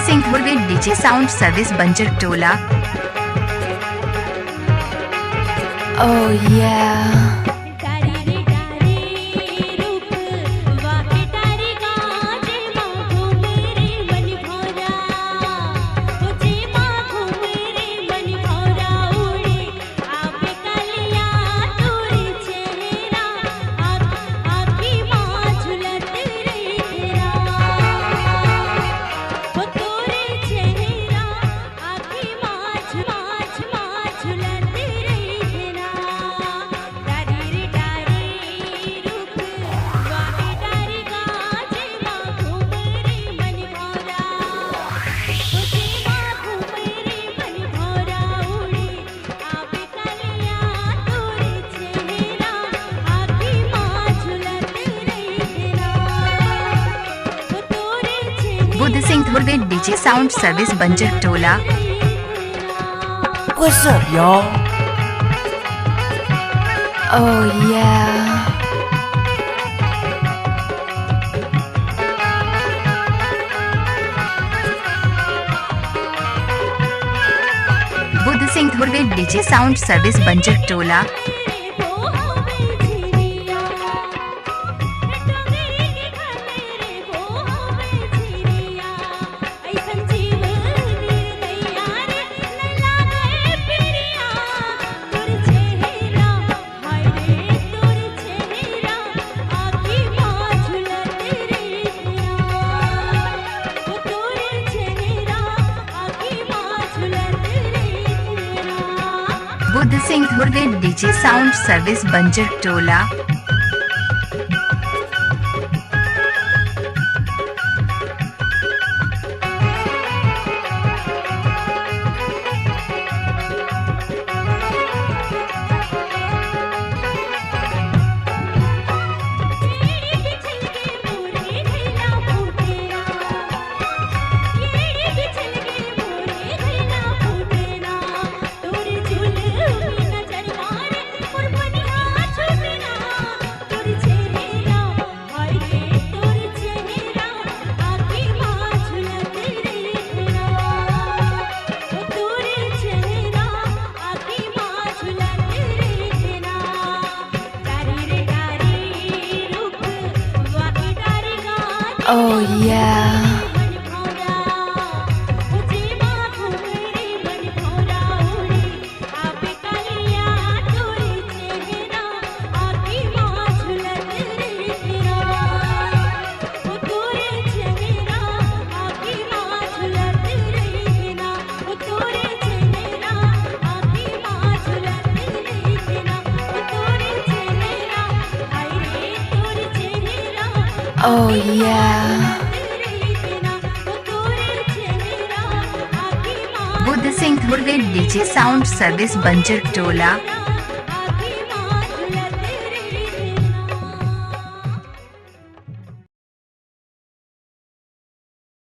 Singh Dhurve DJ sound service बंजर टोला। Oh yeah. बुध Singh Dhurve DJ sound service बंजर टोला। What's up, y'all? Oh yeah. बुध Singh Dhurve DJ sound service बंजर टोला। बुध Singh Dhurve DJ sound service बंजर टोला। Oh yeah. Oh yeah. बुध Singh Dhurve DJ sound service बंजर टोला।